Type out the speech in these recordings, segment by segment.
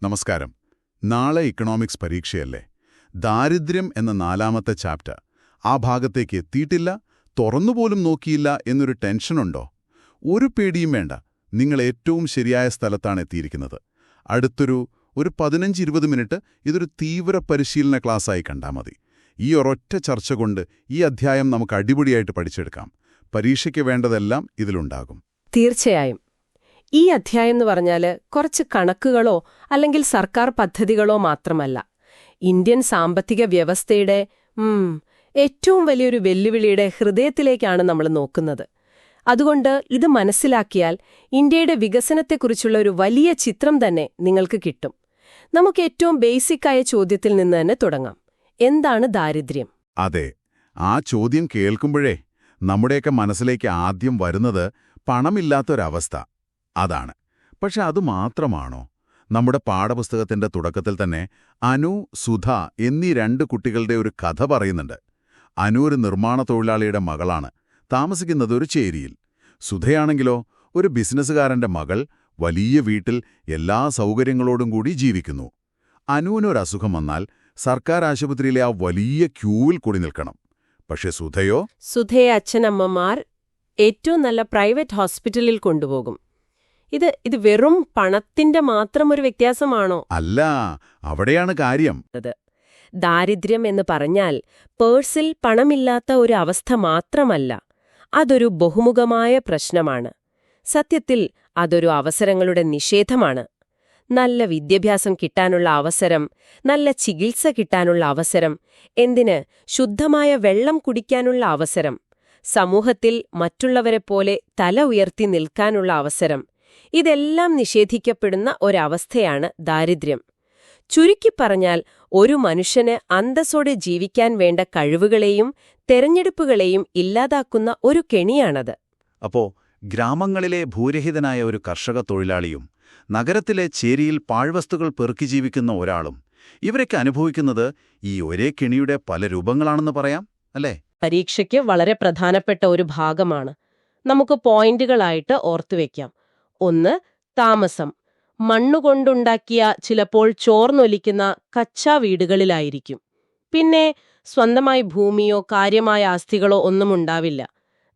നമസ്കാരം. നാളെ ഇക്കണോമിക്സ് പരീക്ഷയല്ലേ? ദാരിദ്ര്യം എന്ന 4ാമത്തെ ചാപ്റ്റർ. ആ ഭാഗത്തേക്ക് എത്തിയിട്ടില്ല, തുറന്നുപോലും നോക്കിയില്ല എന്നൊരു ടെൻഷനുണ്ടോ? ഒരു പേടിയും വേണ്ട. നിങ്ങൾ ഏറ്റവും ശരിയായ സ്ഥലത്താണ് എത്തിയിരിക്കുന്നത്. അടുത്തൊരു 15-20 മിനിറ്റ് ഇതൊരു തീവ്ര പരിശീലന ക്ലാസ്സായി കണ്ടാൽ മതി. ഈ ഒരൊറ്റ ചർച്ച കൊണ്ട് ഈ അധ്യായം നമുക്ക് അടിപൊളിയായിട്ട് പഠിച്ചെടുക്കാം. പരീക്ഷയ്ക്ക് വേണ്ടതെല്ലാം ഇതിലുണ്ടാകും. തീർച്ചയായും. ഈ അധ്യായം എന്ന് പറഞ്ഞാൽ കുറച്ച് കണക്കുകളോ അല്ലെങ്കിൽ സർക്കാർ പദ്ധതികളോ മാത്രമല്ല, ഇന്ത്യൻ സാമ്പത്തിക വ്യവസ്ഥയുടെ ഏറ്റവും വലിയൊരു വെല്ലുവിളിയുടെ ഹൃദയത്തിലേക്കാണ് നമ്മൾ നോക്കുന്നത്. അതുകൊണ്ട് ഇത് മനസ്സിലാക്കിയാൽ ഇന്ത്യയുടെ വികസനത്തെക്കുറിച്ചുള്ള ഒരു വലിയ ചിത്രം തന്നെ നിങ്ങൾക്ക് കിട്ടും. നമുക്ക് ഏറ്റവും ബേസിക്കായ ചോദ്യത്തിൽ നിന്ന് തന്നെ തുടങ്ങാം. എന്താണ് ദാരിദ്ര്യം? അതെ, ആ ചോദ്യം കേൾക്കുമ്പോഴേ നമ്മുടെയൊക്കെ മനസ്സിലേക്ക് ആദ്യം വരുന്നത് പണമില്ലാത്തൊരവസ്ഥ. അതാണ്. പക്ഷെ അതുമാത്രമാണോ? നമ്മുടെ പാഠപുസ്തകത്തിന്റെ തുടക്കത്തിൽ തന്നെ അനു, സുധ എന്നീ 2 കുട്ടികളുടെ ഒരു കഥ പറയുന്നുണ്ട്. അനു ഒരു നിർമ്മാണ തൊഴിലാളിയുടെ മകളാണ്, താമസിക്കുന്നത് ഒരു ചേരിയിൽ. സുധയാണെങ്കിലോ ഒരു ബിസിനസ്സുകാരന്റെ മകൾ, വലിയ വീട്ടിൽ എല്ലാ സൗകര്യങ്ങളോടും കൂടി ജീവിക്കുന്നു. അനുവിനൊരസുഖം വന്നാൽ സർക്കാർ ആശുപത്രിയിലെ ആ വലിയ ക്യൂവിൽ കൂടി നിൽക്കണം. പക്ഷെ സുധയെ അച്ഛനമ്മമാർ ഏറ്റവും നല്ല പ്രൈവറ്റ് ഹോസ്പിറ്റലിൽ കൊണ്ടുപോകും. ഇത് വെറും പണത്തിന്റെ മാത്രം ഒരു വ്യത്യാസമാണോ? അല്ല, അവിടെയാണ് കാര്യം. ദാരിദ്ര്യം എന്ന് പറഞ്ഞാൽ പേഴ്സിൽ പണമില്ലാത്ത ഒരു അവസ്ഥ മാത്രമല്ല, അതൊരു ബഹുമുഖമായ പ്രശ്നമാണ്. സത്യത്തിൽ അതൊരു അവസരങ്ങളുടെ നിഷേധമാണ്. നല്ല വിദ്യാഭ്യാസം കിട്ടാനുള്ള അവസരം, നല്ല ചികിത്സ കിട്ടാനുള്ള അവസരം, എന്തിന് ശുദ്ധമായ വെള്ളം കുടിക്കാനുള്ള അവസരം, സമൂഹത്തിൽ മറ്റുള്ളവരെപ്പോലെ തല ഉയർത്തി നിൽക്കാനുള്ള അവസരം, ഇതെല്ലാം നിഷേധിക്കപ്പെടുന്ന ഒരവസ്ഥയാണ് ദാരിദ്ര്യം. ചുരുക്കിപ്പറഞ്ഞാൽ ഒരു മനുഷ്യന് അന്തസ്സോടെ ജീവിക്കാൻ വേണ്ട കഴിവുകളെയും തെരഞ്ഞെടുപ്പുകളെയും ഇല്ലാതാക്കുന്ന ഒരു കെണിയാണത്. അപ്പോ ഗ്രാമങ്ങളിലെ ഭൂരഹിതനായ ഒരു കർഷക തൊഴിലാളിയും നഗരത്തിലെ ചേരിയിൽ പാഴ്വസ്തുക്കൾ പെറുക്കി ജീവിക്കുന്ന ഒരാളും ഇവരൊക്കെ അനുഭവിക്കുന്നത് ഈ ഒരേ കെണിയുടെ പല രൂപങ്ങളാണെന്ന് പറയാം, അല്ലേ? പരീക്ഷയ്ക്ക് വളരെ പ്രധാനപ്പെട്ട ഒരു ഭാഗമാണ്. നമുക്ക് പോയിന്റുകളായിട്ട് ഓർത്തുവെക്കാം. 1. താമസം. മണ്ണുകൊണ്ടുണ്ടാക്കിയ, ചിലപ്പോൾ ചോർന്നൊലിക്കുന്ന കച്ചാ വീടുകളിലായിരിക്കും. പിന്നെ സ്വന്തമായി ഭൂമിയോ കാര്യമായ ആസ്തികളോ ഒന്നും ഉണ്ടാവില്ല.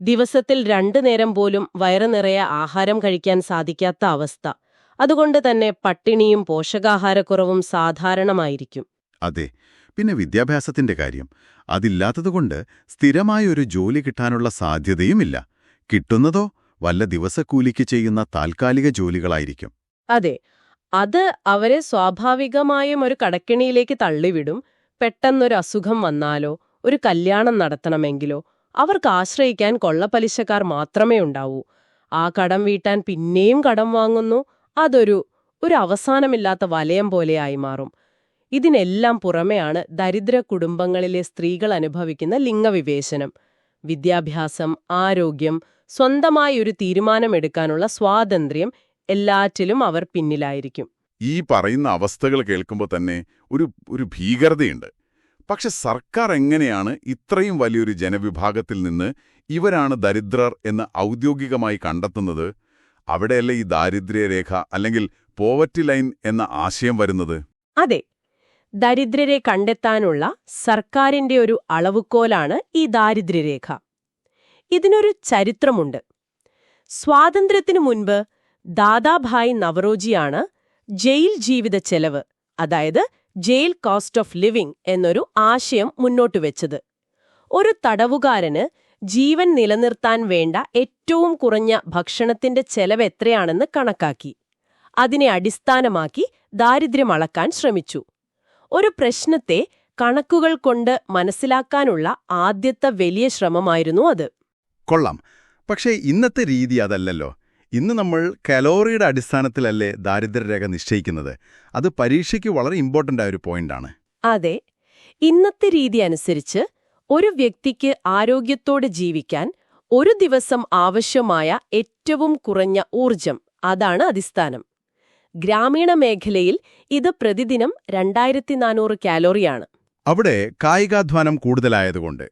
ദിവസത്തിൽ 2 നേരം പോലും വയറ് നിറയെ ആഹാരം കഴിക്കാൻ സാധിക്കാത്ത അവസ്ഥ. അതുകൊണ്ട് തന്നെ പട്ടിണിയും പോഷകാഹാരക്കുറവും സാധാരണമായിരിക്കും. അതെ. പിന്നെ വിദ്യാഭ്യാസത്തിന്റെ കാര്യം. അതില്ലാത്തതുകൊണ്ട് സ്ഥിരമായൊരു ജോലി കിട്ടാനുള്ള സാധ്യതയുമില്ല. കിട്ടുന്നതോ വല്ല ദിവസക്കൂലിക്ക് ചെയ്യുന്ന താൽക്കാലിക ജോലികളായിരിക്കും. അതെ, അത് അവരെ സ്വാഭാവികമായും ഒരു കടക്കെണിയിലേക്ക് തള്ളിവിടും. പെട്ടെന്നൊരു അസുഖം വന്നാലോ ഒരു കല്യാണം നടത്തണമെങ്കിലോ അവർക്ക് ആശ്രയിക്കാൻ കൊള്ളപ്പലിശക്കാർ മാത്രമേ ഉണ്ടാവൂ. ആ കടം വീട്ടാൻ പിന്നെയും കടം വാങ്ങുന്നു. അതൊരു അവസാനമില്ലാത്ത വലയം പോലെയായി മാറും. ഇതിനെല്ലാം പുറമെയാണ് ദരിദ്ര കുടുംബങ്ങളിലെ സ്ത്രീകൾ അനുഭവിക്കുന്ന ലിംഗവിവേചനം. വിദ്യാഭ്യാസം, ആരോഗ്യം, സ്വന്തമായി ഒരു തീരുമാനമെടുക്കാനുള്ള സ്വാതന്ത്ര്യം, എല്ലാറ്റിലും അവർ പിന്നിലായിരിക്കും. ഈ പറയുന്ന അവസ്ഥകൾ കേൾക്കുമ്പോൾ തന്നെ ഒരു ഭീകരതയുണ്ട്. പക്ഷെ സർക്കാർ എങ്ങനെയാണ് ഇത്രയും വലിയൊരു ജനവിഭാഗത്തിൽ നിന്ന് ഇവരാണ് ദരിദ്രർ എന്ന് ഔദ്യോഗികമായി കണ്ടെത്തുന്നത്? അവിടെയല്ലേ ഈ ദാരിദ്ര്യരേഖ അല്ലെങ്കിൽ പോവർട്ടി ലൈൻ എന്ന ആശയം വരുന്നത്? അതെ, ദരിദ്രരെ കണ്ടെത്താനുള്ള സർക്കാരിന്റെ ഒരു അളവുകോലാണ് ഈ ദാരിദ്ര്യരേഖ. ഇതിനൊരു ചരിത്രമുണ്ട്. സ്വാതന്ത്ര്യത്തിനു മുൻപ് ദാദാഭായ് നവറോജിയാണ് ജയിൽ ജീവിത ചെലവ്, അതായത് ജയിൽ കോസ്റ്റ് ഓഫ് ലിവിംഗ് എന്നൊരു ആശയം മുന്നോട്ടുവെച്ചത്. ഒരു തടവുകാരന് ജീവൻ നിലനിർത്താൻ വേണ്ട ഏറ്റവും കുറഞ്ഞ ഭക്ഷണത്തിന്റെ ചെലവ് എത്രയാണെന്ന് കണക്കാക്കി. അതിനെ അടിസ്ഥാനമാക്കി ദാരിദ്ര്യം അളക്കാൻ ശ്രമിച്ചു. ഒരു പ്രശ്നത്തെ കണക്കുകൾ കൊണ്ട് മനസ്സിലാക്കാനുള്ള ആദ്യത്തെ വലിയ ശ്രമമായിരുന്നു അത്. കൊള്ളാം. പക്ഷേ ഇന്നത്തെ രീതി അതല്ലല്ലോ. ഇന്ന് നമ്മൾ കലോറിയുടെ അടിസ്ഥാനത്തിലല്ലേ ദാരിദ്ര്യരേഖ നിശ്ചയിക്കുന്നത്? അത് പരീക്ഷയ്ക്ക് വളരെ ഇമ്പോർട്ടൻ്റ് ആയ ഒരു പോയിന്റാണ്. അതെ, ഇന്നത്തെ രീതി അനുസരിച്ച് ഒരു വ്യക്തിക്ക് ആരോഗ്യത്തോടെ ജീവിക്കാൻ ഒരു ദിവസം ആവശ്യമായ ഏറ്റവും കുറഞ്ഞ ഊർജം, അതാണ് അടിസ്ഥാനം. ഗ്രാമീണ മേഖലയിൽ ഇത് പ്രതിദിനം 2400 കാലോറിയാണ്. അവിടെ കായികാധ്വാനം കൂടുതലായതുകൊണ്ട്.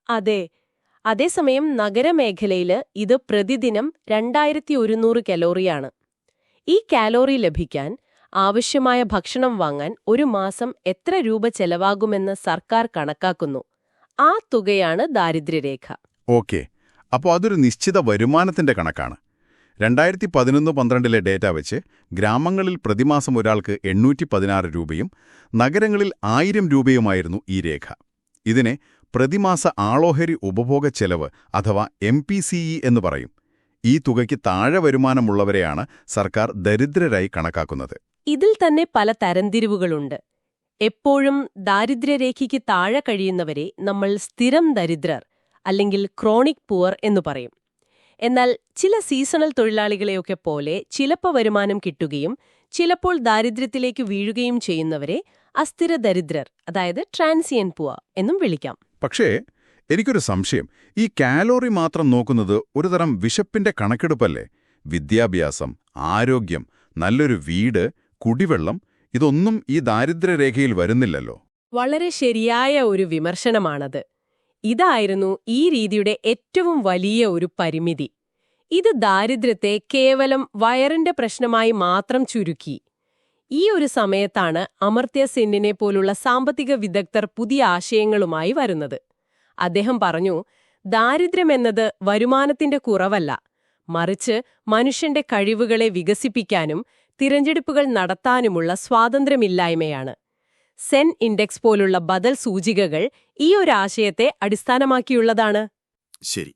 അതെ. അതേസമയം നഗരമേഖലയിൽ ഇത് പ്രതിദിനം 2100 കലോറിയാണ്. ഈ കാലോറി ലഭിക്കാൻ ആവശ്യമായ ഭക്ഷണം വാങ്ങാൻ ഒരു മാസം എത്ര രൂപ ചെലവാകുമെന്ന് സർക്കാർ കണക്കാക്കുന്നു. ആ തുകയാണ് ദാരിദ്ര്യരേഖ. ഓക്കെ, അപ്പോൾ അതൊരു നിശ്ചിത വരുമാനത്തിന്റെ കണക്കാണ്. 2011-12 ഡേറ്റ വെച്ച് ഗ്രാമങ്ങളിൽ പ്രതിമാസം ഒരാൾക്ക് 816 രൂപയും നഗരങ്ങളിൽ 1000 രൂപയുമായിരുന്നു ഈ രേഖ. ഇതിനെ പ്രതിമാസ ആളോഹരി ഉപഭോഗ ചെലവ് അഥവാ MPCE എന്ന് പറയും. ഈ തുകയ്ക്ക് താഴെ വരുമാനമുള്ളവരെയാണ് സർക്കാർ ദരിദ്രരായി കണക്കാക്കുന്നത്. ഇതിൽ തന്നെ പല തരംതിരിവുകളുണ്ട്. എപ്പോഴും ദാരിദ്ര്യരേഖയ്ക്ക് താഴെ കഴിയുന്നവരെ നമ്മൾ സ്ഥിരം ദരിദ്രർ അല്ലെങ്കിൽ ക്രോണിക് പുവർ എന്നു പറയും. എന്നാൽ ചില സീസണൽ തൊഴിലാളികളെയൊക്കെ പോലെ ചിലപ്പോൾ വരുമാനം കിട്ടുകയും ചിലപ്പോൾ ദാരിദ്ര്യത്തിലേക്ക് വീഴുകയും ചെയ്യുന്നവരെ അസ്ഥിര ദരിദ്രർ, അതായത് ട്രാൻസിയന്റ് പുവർ എന്നും വിളിക്കാം. പക്ഷേ എനിക്കൊരു സംശയം, ഈ കാലോറി മാത്രം നോക്കുന്നത് ഒരുതരം വിശപ്പിന്റെ കണക്കെടുപ്പല്ലേ? വിദ്യാഭ്യാസം, ആരോഗ്യം, നല്ലൊരു വീട്, കുടിവെള്ളം ഇതൊന്നും ഈ ദാരിദ്ര്യരേഖയിൽ വരുന്നില്ലല്ലോ. വളരെ ശരിയായ ഒരു വിമർശനമാണത്. ഇതായിരുന്നു ഈ രീതിയുടെ ഏറ്റവും വലിയ ഒരു പരിമിതി. ഇത് ദാരിദ്ര്യത്തെ കേവലം വയറിന്റെ പ്രശ്നമായി മാത്രം ചുരുക്കി. ഈ ഒരു സമയത്താണ് അമർത്യ സെന്നിനെ പോലുള്ള സാമ്പത്തിക വിദഗ്ധർ പുതിയ ആശയങ്ങളുമായി വരുന്നത്. അദ്ദേഹം പറഞ്ഞു, ദാരിദ്ര്യമെന്നത് വരുമാനത്തിന്റെ കുറവല്ല, മറിച്ച് മനുഷ്യന്റെ കഴിവുകളെ വികസിപ്പിക്കാനും തിരഞ്ഞെടുപ്പുകൾ നടത്താനുമുള്ള സ്വാതന്ത്ര്യമില്ലായ്മയാണ്. സെൻ ഇൻഡെക്സ് പോലുള്ള ബദൽ സൂചികകൾ ഈ ഒരു ആശയത്തെ അടിസ്ഥാനമാക്കിയുള്ളതാണ്. ശരി.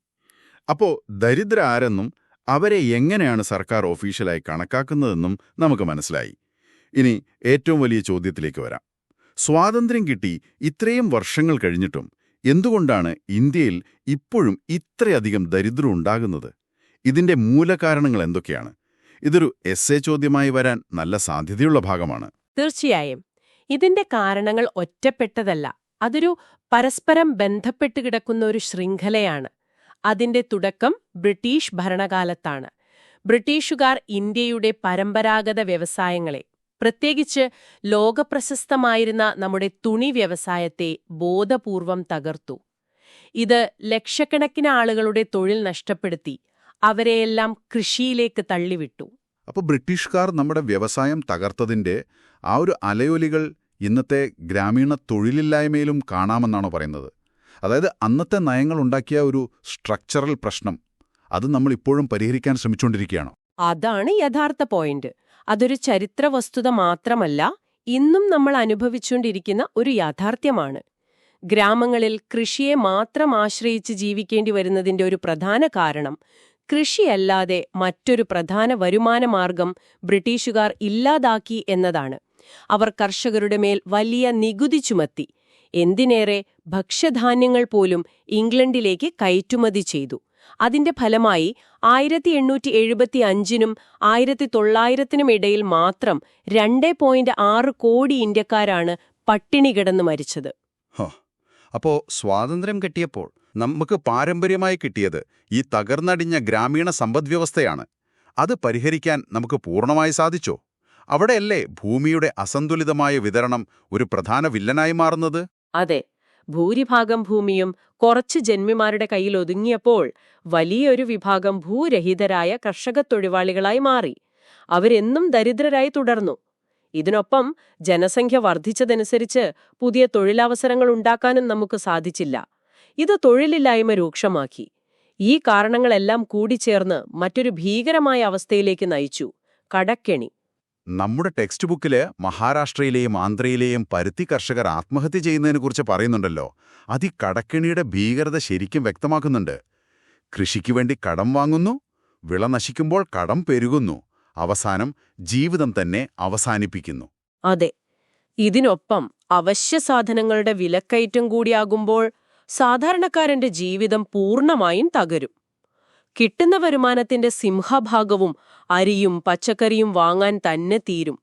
അപ്പോ ദരിദ്ര ആരെന്നും അവരെ എങ്ങനെയാണ് സർക്കാർ ഒഫീഷ്യലായി കണക്കാക്കുന്നതെന്നും നമുക്ക് മനസ്സിലായി. ഇനി ഏറ്റവും വലിയ ചോദ്യത്തിലേക്ക് വരാം. സ്വാതന്ത്ര്യം കിട്ടി ഇത്രയും വർഷങ്ങൾ കഴിഞ്ഞിട്ടും എന്തുകൊണ്ടാണ് ഇന്ത്യയിൽ ഇപ്പോഴും ഇത്രയധികം ദരിദ്രം ഉണ്ടാകുന്നത്? ഇതിന്റെ മൂലകാരണങ്ങൾ എന്തൊക്കെയാണ്? ഇതൊരു എസ്സേ ചോദ്യമായി വരാൻ നല്ല സാധ്യതയുള്ള ഭാഗമാണ്. തീർച്ചയായും ഇതിന്റെ കാരണങ്ങൾ ഒറ്റപ്പെട്ടതല്ല. അതൊരു പരസ്പരം ബന്ധപ്പെട്ട് കിടക്കുന്ന ഒരു ശൃംഖലയാണ്. അതിന്റെ തുടക്കം ബ്രിട്ടീഷ് ഭരണകാലത്താണ്. ബ്രിട്ടീഷുകാർ ഇന്ത്യയുടെ പരമ്പരാഗത വ്യവസായങ്ങളെ, പ്രത്യേകിച്ച് ലോകപ്രശസ്തമായിരുന്ന നമ്മുടെ തുണി വ്യവസായത്തെ ബോധപൂർവം തകർത്തു. ഇത് ലക്ഷക്കണക്കിന് ആളുകളുടെ തൊഴിൽ നഷ്ടപ്പെടുത്തി അവരെയെല്ലാം കൃഷിയിലേക്ക് തള്ളിവിട്ടു. അപ്പോൾ ബ്രിട്ടീഷുകാർ നമ്മുടെ വ്യവസായം തകർത്തതിന്റെ ആ ഒരു അലയൊലികൾ ഇന്നത്തെ ഗ്രാമീണ തൊഴിലില്ലായ്മയിലും കാണാമെന്നാണോ പറയുന്നത്? അതായത് അന്നത്തെ നയങ്ങൾ ഉണ്ടാക്കിയ ഒരു സ്ട്രക്ചറൽ പ്രശ്നം അത് നമ്മൾ ഇപ്പോഴും പരിഹരിക്കാൻ ശ്രമിച്ചുകൊണ്ടിരിക്കുകയാണോ? അതാണ് യഥാർത്ഥ പോയിന്റ്. അതൊരു ചരിത്ര വസ്തുത മാത്രമല്ല, ഇന്നും നമ്മൾ അനുഭവിച്ചുകൊണ്ടിരിക്കുന്ന ഒരു യാഥാർത്ഥ്യമാണ്. ഗ്രാമങ്ങളിൽ കൃഷിയെ മാത്രം ആശ്രയിച്ച് ജീവിക്കേണ്ടി വരുന്നതിന്റെ ഒരു പ്രധാന കാരണം കൃഷിയല്ലാതെ മറ്റൊരു പ്രധാന വരുമാനമാർഗം ബ്രിട്ടീഷുകാർ ഇല്ലാതാക്കി എന്നതാണ്. അവർ കർഷകരുടെ മേൽ വലിയ നികുതി ചുമത്തി. എന്തിനേറെ, ഭക്ഷ്യധാന്യങ്ങൾ പോലും ഇംഗ്ലണ്ടിലേക്ക് കയറ്റുമതി ചെയ്തു. അതിന്റെ ഫലമായി 1875-നും 1900-നും ഇടയിൽ മാത്രം 2.6 കോടി ഇന്ത്യക്കാരാണ് പട്ടിണി കിടന്ന് മരിച്ചത്. അപ്പോൾ സ്വാതന്ത്ര്യം കിട്ടിയപ്പോൾ നമുക്ക് പാരമ്പര്യമായി കിട്ടിയത് ഈ തകർന്നടിഞ്ഞ ഗ്രാമീണ സമ്പദ്വ്യവസ്ഥയാണ്. അത് പരിഹരിക്കാൻ നമുക്ക് പൂർണ്ണമായി സാധിച്ചോ? അവിടെയല്ലേ ഭൂമിയുടെ അസന്തുലിതമായ വിതരണം ഒരു പ്രധാന വില്ലനായി മാറുന്നത്? അതെ, ഭൂരിഭാഗം ഭൂമിയും കുറച്ച് ജന്മിമാരുടെ കയ്യിൽ ഒതുങ്ങിയപ്പോൾ വലിയൊരു വിഭാഗം ഭൂരഹിതരായ കർഷകത്തൊഴിലാളികളായി മാറി. അവരെന്നും ദരിദ്രരായി തുടർന്നു. ഇതിനൊപ്പം ജനസംഖ്യ വർദ്ധിച്ചതനുസരിച്ച് പുതിയ തൊഴിലവസരങ്ങൾ ഉണ്ടാക്കാനും നമുക്ക് സാധിച്ചില്ല. ഇത് തൊഴിലില്ലായ്മ രൂക്ഷമാക്കി. ഈ കാരണങ്ങളെല്ലാം കൂടിച്ചേർന്ന് മറ്റൊരു ഭീകരമായ അവസ്ഥയിലേക്ക് നയിച്ചു: കടക്കെണി. നമ്മുടെ ടെക്സ്റ്റ് ബുക്കില് മഹാരാഷ്ട്രയിലെയും ആന്ധ്രയിലെയും പരുത്തി കർഷകർ ആത്മഹത്യ ചെയ്യുന്നതിനെക്കുറിച്ച് പറയുന്നുണ്ടല്ലോ. അത് ഈ കടക്കെണിയുടെ ഭീകരത ശരിക്കും വ്യക്തമാക്കുന്നുണ്ട്. കൃഷിക്ക് വേണ്ടി കടം വാങ്ങുന്നു, വിള നശിക്കുമ്പോൾ കടം പെരുകുന്നു, അവസാനം ജീവിതം തന്നെ അവസാനിപ്പിക്കുന്നു. അതെ, ഇതിനൊപ്പം അവശ്യ സാധനങ്ങളുടെ വിലക്കയറ്റം കൂടിയാകുമ്പോൾ സാധാരണക്കാരന്റെ ജീവിതം പൂർണ്ണമായും തകരും. കിട്ടുന്ന വരുമാനത്തിന്റെ സിംഹഭാഗവും അരിയും പച്ചക്കറിയും വാങ്ങാൻ തന്നെ തീരും.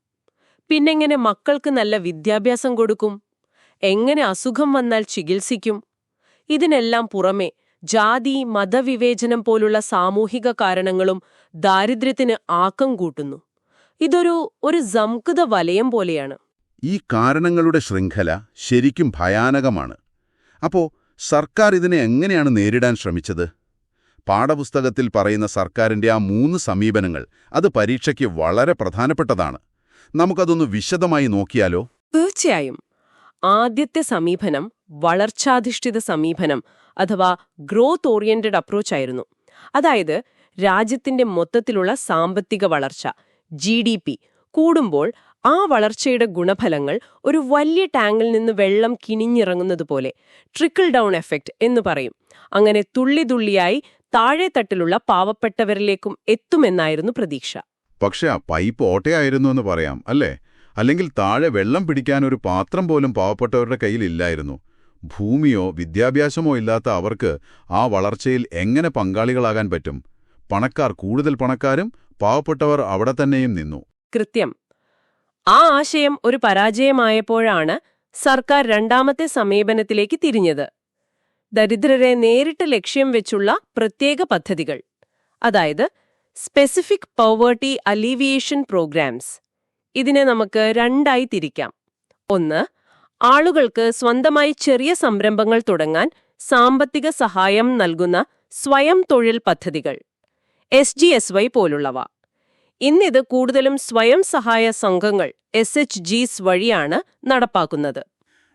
പിന്നെങ്ങനെ മക്കൾക്ക് നല്ല വിദ്യാഭ്യാസം കൊടുക്കും? എങ്ങനെ അസുഖം വന്നാൽ ചികിത്സിക്കും? ഇതിനെല്ലാം പുറമെ ജാതി മതവിവേചനം പോലുള്ള സാമൂഹിക കാരണങ്ങളും ദാരിദ്ര്യത്തിന് ആക്കം കൂട്ടുന്നു. ഇതൊരു സംകൃത വലയം പോലെയാണ്. ഈ കാരണങ്ങളുടെ ശൃംഖല ശരിക്കും ഭയാനകമാണ്. അപ്പോ സർക്കാർ ഇതിനെ എങ്ങനെയാണ് നേരിടാൻ ശ്രമിച്ചത്? പാഠപുസ്തകത്തിൽ പറയുന്ന സർക്കാരിന്റെ ആ 3 സമീപനങ്ങൾ അത് പരീക്ഷയ്ക്ക് വളരെ പ്രധാനപ്പെട്ടതാണ്. നമുക്കതൊന്ന് വിശദമായി നോക്കിയാലോ? തീർച്ചയായും. ആദ്യത്തെ സമീപനം വളർച്ചാധിഷ്ഠിത സമീപനം അഥവാ ഗ്രോത്ത് ഓറിയന്റഡ് അപ്രോച്ച് ആയിരുന്നു. അതായത് രാജ്യത്തിന്റെ മൊത്തത്തിലുള്ള സാമ്പത്തിക വളർച്ച GDP കൂടുമ്പോൾ ആ വളർച്ചയുടെ ഗുണഫലങ്ങൾ ഒരു വലിയ ടാങ്കിൽ നിന്ന് വെള്ളം കിനിഞ്ഞിറങ്ങുന്നതുപോലെ ട്രിക്കിൾ ഡൗൺ എഫക്റ്റ് എന്ന് പറയും. അങ്ങനെ തുള്ളിതുള്ളിയായി താഴെത്തട്ടിലുള്ള പാവപ്പെട്ടവരിലേക്കും എത്തുമെന്നായിരുന്നു പ്രതീക്ഷ. പക്ഷെ ആ പൈപ്പ് ഓട്ടയായിരുന്നു എന്ന് പറയാം, അല്ലേ? അല്ലെങ്കിൽ താഴെ വെള്ളം പിടിക്കാൻ ഒരു പാത്രം പോലും പാവപ്പെട്ടവരുടെ കയ്യിലില്ലായിരുന്നു. ഭൂമിയോ വിദ്യാഭ്യാസമോ ഇല്ലാത്ത അവർക്ക് ആ വളർച്ചയിൽ എങ്ങനെ പങ്കാളികളാകാൻ പറ്റും? പണക്കാർ കൂടുതൽ പണക്കാരും പാവപ്പെട്ടവർ അവിടെ തന്നെയും നിന്നു. കൃത്യം. ആ ആശയം ഒരു പരാജയമായപ്പോഴാണ് സർക്കാർ രണ്ടാമത്തെ സമീപനത്തിലേക്ക് തിരിഞ്ഞത്. ദരിദ്രരെ നേരിട്ട് ലക്ഷ്യം വെച്ചുള്ള പ്രത്യേക പദ്ധതികൾ, അതായത് സ്പെസിഫിക് പോവേർട്ടി അലീവിയേഷൻ പ്രോഗ്രാംസ്. ഇതിനെ നമുക്ക് രണ്ടായി തിരിക്കാം. ഒന്ന്, ആളുകൾക്ക് സ്വന്തമായി ചെറിയ സംരംഭങ്ങൾ തുടങ്ങാൻ സാമ്പത്തിക സഹായം നൽകുന്ന സ്വയം തൊഴിൽ പദ്ധതികൾ, SGSY പോലുള്ളവ. ഇന്നിത് കൂടുതലും സ്വയം സഹായ സംഘങ്ങൾ SHGs വഴിയാണ് നടപ്പാക്കുന്നത്.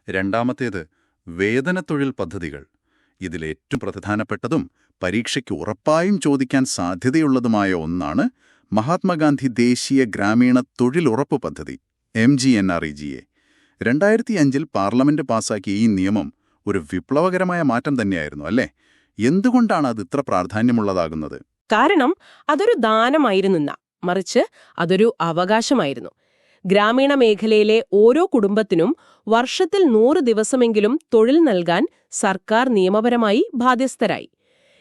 രണ്ടാമത്തേത് വേതനത്തൊഴിൽ പദ്ധതികൾ. ഇതിലേറ്റവും പ്രധാനപ്പെട്ടതും പരീക്ഷയ്ക്ക് ഉറപ്പായും ചോദിക്കാൻ സാധ്യതയുള്ളതുമായ ഒന്നാണ് മഹാത്മാഗാന്ധി ദേശീയ ഗ്രാമീണ തൊഴിലുറപ്പ് പദ്ധതി MGNREGA. 2005 പാർലമെന്റ് പാസാക്കിയ ഈ നിയമം ഒരു വിപ്ലവകരമായ മാറ്റം തന്നെയായിരുന്നു, അല്ലേ? എന്തുകൊണ്ടാണ് അത് ഇത്ര പ്രാധാന്യമുള്ളതാകുന്നത്? കാരണം അതൊരു ദാനമായിരുന്നില്ല, മറിച്ച് അതൊരു അവകാശമായിരുന്നു. ഗ്രാമീണ മേഖലയിലെ ഓരോ കുടുംബത്തിനും വർഷത്തിൽ 100 ദിവസമെങ്കിലും തൊഴിൽ നൽകാൻ സർക്കാർ നിയമപരമായി ബാധ്യസ്ഥരായി.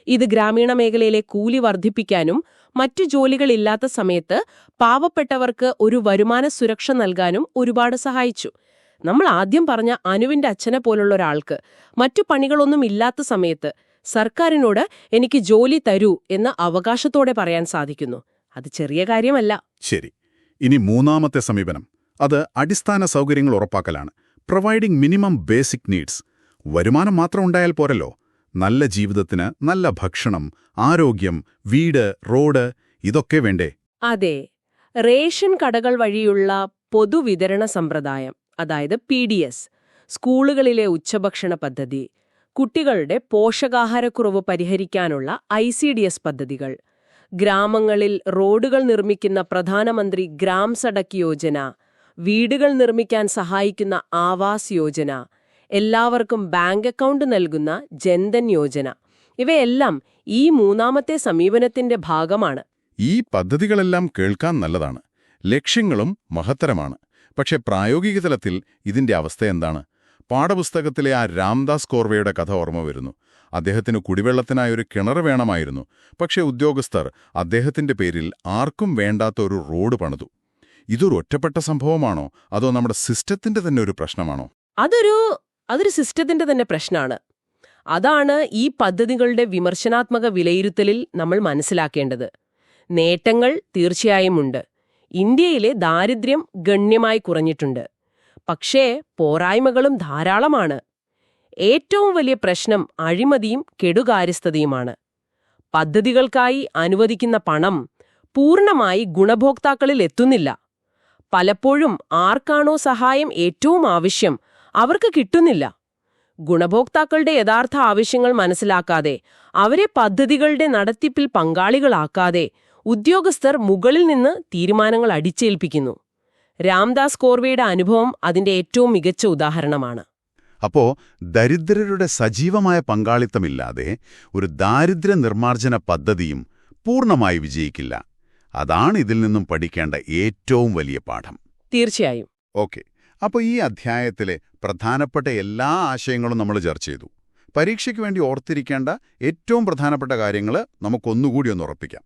ഇത് ഗ്രാമീണ മേഖലയിലെ കൂലി വർദ്ധിപ്പിക്കാനും മറ്റു ജോലികളില്ലാത്ത സമയത്ത് പാവപ്പെട്ടവർക്ക് ഒരു വരുമാന സുരക്ഷ നൽകാനും ഒരുപാട് സഹായിച്ചു. നമ്മൾ ആദ്യം പറഞ്ഞ അനുവിന്റെ അച്ഛനെ പോലുള്ള ഒരാൾക്ക് മറ്റു പണികളൊന്നും ഇല്ലാത്ത സമയത്ത് സർക്കാരിനോട് എനിക്ക് ജോലി തരൂ എന്ന അവകാശത്തോടെ പറയാൻ സാധിക്കുന്നു. അത് ചെറിയ കാര്യമല്ല. ശരി. ഇനി മൂന്നാമത്തെ സമീപനം, അത് അടിസ്ഥാന സൗകര്യങ്ങൾ ഉറപ്പാക്കലാണ്. Providing minimum basic needs. വരുമാനം മാത്രം ഉണ്ടായാൽ പോരല്ലോ. നല്ല ജീവിതത്തിന് നല്ല ഭക്ഷണം, ആരോഗ്യം, വീട്, റോഡ്, ഇതൊക്കെ വേണ്ടേ? അതെ. റേഷൻ കടകൾ വഴിയുള്ള പൊതുവിതരണ സമ്പ്രദായം, അതായത് PDS, സ്കൂളുകളിലെ ഉച്ചഭക്ഷണ പദ്ധതി, കുട്ടികളുടെ പോഷകാഹാരക്കുറവ് പരിഹരിക്കാനുള്ള ICDS പദ്ധതികൾ, ഗ്രാമങ്ങളിൽ റോഡുകൾ നിർമ്മിക്കുന്ന പ്രധാനമന്ത്രി ഗ്രാം സഡക് യോജന, വീടുകൾ നിർമ്മിക്കാൻ സഹായിക്കുന്ന ആവാസ് യോജന, എല്ലാവർക്കും ബാങ്ക് അക്കൗണ്ട് നൽകുന്ന ജൻധൻ യോജന, ഇവയെല്ലാം ഈ മൂന്നാമത്തെ സമീപനത്തിന്റെ ഭാഗമാണ്. ഈ പദ്ധതികളെല്ലാം കേൾക്കാൻ നല്ലതാണ്, ലക്ഷ്യങ്ങളും മഹത്തരമാണ്. പക്ഷെ പ്രായോഗിക തലത്തിൽ ഇതിന്റെ അവസ്ഥ എന്താണ്? പാഠപുസ്തകത്തിലെ ആ രാംദാസ് കോർവയുടെ കഥ ഓർമ്മ വരുന്നു. അദ്ദേഹത്തിന് കുടിവെള്ളത്തിനായൊരു കിണർ വേണമായിരുന്നു. പക്ഷെ ഉദ്യോഗസ്ഥർ അദ്ദേഹത്തിന്റെ പേരിൽ ആർക്കും വേണ്ടാത്ത ഒരു റോഡ് പണിതു. ഇതൊരു ഒറ്റപ്പെട്ട സംഭവമാണോ, അതോ നമ്മുടെ സിസ്റ്റത്തിന്റെ തന്നെ ഒരു പ്രശ്നമാണോ? അതൊരു സിസ്റ്റത്തിന്റെ തന്നെ പ്രശ്നമാണ്. അതാണ് ഈ പദ്ധതികളുടെ വിമർശനാത്മക വിലയിരുത്തലിൽ നമ്മൾ മനസ്സിലാക്കേണ്ടത്. നേട്ടങ്ങൾ തീർച്ചയായും ഉണ്ട്. ഇന്ത്യയിലെ ദാരിദ്ര്യം ഗണ്യമായി കുറഞ്ഞിട്ടുണ്ട്. പക്ഷേ പോരായ്മകളും ധാരാളമാണ്. ഏറ്റവും വലിയ പ്രശ്നം അഴിമതിയും കെടുകാര്യസ്ഥതയുമാണ്. പദ്ധതികൾക്കായി അനുവദിക്കുന്ന പണം പൂർണ്ണമായി ഗുണഭോക്താക്കളിൽ എത്തുന്നില്ല. പലപ്പോഴും ആർക്കാണോ സഹായം ഏറ്റവും ആവശ്യം അവർക്ക് കിട്ടുന്നില്ല. ഗുണഭോക്താക്കളുടെ യഥാർത്ഥ ആവശ്യങ്ങൾ മനസ്സിലാക്കാതെ, അവരെ പദ്ധതികളുടെ നടത്തിപ്പിൽ പങ്കാളികളാക്കാതെ ഉദ്യോഗസ്ഥർ മുകളിൽ നിന്ന് തീരുമാനങ്ങൾ അടിച്ചേൽപ്പിക്കുന്നു. രാംദാസ് കോർവയുടെ അനുഭവം അതിന്റെ ഏറ്റവും മികച്ച ഉദാഹരണമാണ്. അപ്പോ ദരിദ്രരുടെ സജീവമായ പങ്കാളിത്തമില്ലാതെ ഒരു ദാരിദ്ര്യ നിർമ്മാർജ്ജന പദ്ധതിയും പൂർണ്ണമായി വിജയിക്കില്ല. അതാണ് ഇതിൽ നിന്നും പഠിക്കേണ്ട ഏറ്റവും വലിയ പാഠം. തീർച്ചയായും. ഓക്കെ, അപ്പോൾ ഈ അധ്യായത്തിലെ പ്രധാനപ്പെട്ട എല്ലാ ആശയങ്ങളും നമ്മൾ ചർച്ച ചെയ്തു. പരീക്ഷയ്ക്ക് വേണ്ടി ഓർത്തിരിക്കേണ്ട ഏറ്റവും പ്രധാനപ്പെട്ട കാര്യങ്ങൾ നമുക്കൊന്നുകൂടി ഒന്ന് ഉറപ്പിക്കാം.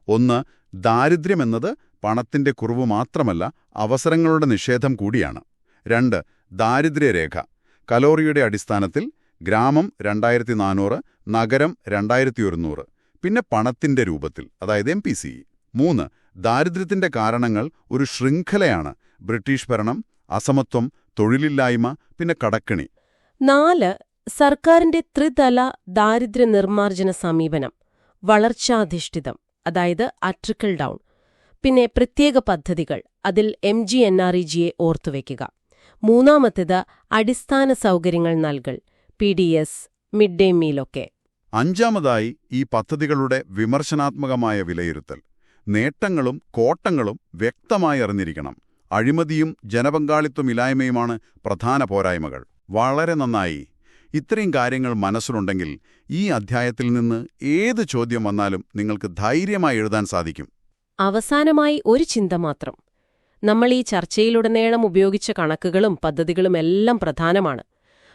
ഒന്ന്, ദാരിദ്ര്യമെന്നത് പണത്തിന്റെ കുറവ് മാത്രമല്ല, അവസരങ്ങളുടെ നിഷേധം കൂടിയാണ്. 2, ദാരിദ്ര്യരേഖ. കലോറിയുടെ അടിസ്ഥാനത്തിൽ ഗ്രാമം 2400, നഗരം 2100, പിന്നെ പണത്തിന്റെ രൂപത്തിൽ, അതായത് MPCE. 3, ദാരിദ്ര്യത്തിന്റെ കാരണങ്ങൾ ഒരു ശൃംഖലയാണ്. ബ്രിട്ടീഷ് ഭരണം, അസമത്വം, തൊഴിലില്ലായ്മ, പിന്നെ കടക്കണി. 4, സർക്കാരിന്റെ ത്രിതല ദാരിദ്ര്യ നിർമ്മാർജ്ജന സമീപനം, വളർച്ചാധിഷ്ഠിതം, അതായത് ട്രിക്കിൾ ഡൗൺ. പിന്നെ പ്രത്യേക പദ്ധതികൾ, അതിൽ MGNREGയെ ഓർത്തുവെക്കുക. മൂന്നാമത്തേത് അടിസ്ഥാന സൗകര്യങ്ങൾ നൽകൽ, PDS, മിഡ് ഡേ മീലൊക്കെ. അഞ്ചാമതായി ഈ പദ്ധതികളുടെ വിമർശനാത്മകമായ വിലയിരുത്തൽ. നേട്ടങ്ങളും കോട്ടങ്ങളും വ്യക്തമായി അറിഞ്ഞിരിക്കണം. അഴിമതിയും ജനപങ്കാളിത്തമില്ലായ്മയുമാണ് പ്രധാന പോരായ്മകൾ. വളരെ നന്നായി. ഇത്രയും കാര്യങ്ങൾ മനസ്സിലുണ്ടെങ്കിൽ ഈ അധ്യായത്തിൽ നിന്ന് ഏത് ചോദ്യം വന്നാലും നിങ്ങൾക്ക് ധൈര്യമായി എഴുതാൻ സാധിക്കും. അവസാനമായി ഒരു ചിന്ത മാത്രം. നമ്മൾ ഈ ചർച്ചയിലുടനീളം ഉപയോഗിച്ച കണക്കുകളും പദ്ധതികളും എല്ലാം പ്രധാനമാണ്.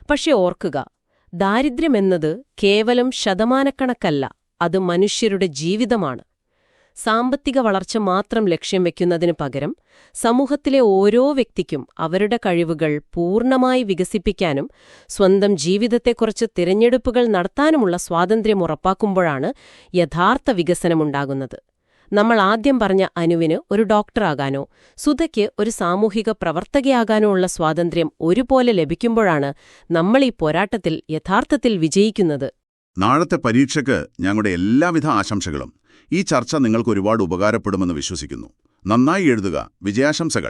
പക്ഷെ ഓർക്കുക, ദാരിദ്ര്യമെന്നത് കേവലം ശതമാനക്കണക്കല്ല, അത് മനുഷ്യരുടെ ജീവിതമാണ്. സാമ്പത്തിക വളർച്ച മാത്രം ലക്ഷ്യം വെക്കുന്നതിനു പകരം സമൂഹത്തിലെ ഓരോ വ്യക്തിക്കും അവരുടെ കഴിവുകൾ പൂർണ്ണമായി വികസിപ്പിക്കാനും സ്വന്തം ജീവിതത്തെക്കുറിച്ച് തിരഞ്ഞെടുപ്പുകൾ നടത്താനുമുള്ള സ്വാതന്ത്ര്യം ഉറപ്പാക്കുമ്പോഴാണ് യഥാർത്ഥ വികസനമുണ്ടാകുന്നത്. നമ്മൾ ആദ്യം പറഞ്ഞ അനുവിന് ഒരു ഡോക്ടറാകാനോ സുധയ്ക്ക് ഒരു സാമൂഹിക പ്രവർത്തകയാകാനോ ഉള്ള സ്വാതന്ത്ര്യം ഒരുപോലെ ലഭിക്കുമ്പോഴാണ് നമ്മൾ ഈ പോരാട്ടത്തിൽ യഥാർത്ഥത്തിൽ വിജയിക്കുന്നത്. നാളത്തെ പരീക്ഷയ്ക്ക് ഞങ്ങളുടെ എല്ലാവിധ ആശംസകളും. ഈ ചർച്ച നിങ്ങൾക്ക് ഒരുപാട് ഉപകാരപ്പെടുമെന്ന് വിശ്വസിക്കുന്നു. നന്നായി എഴുതുക. വിജയാശംസകൾ.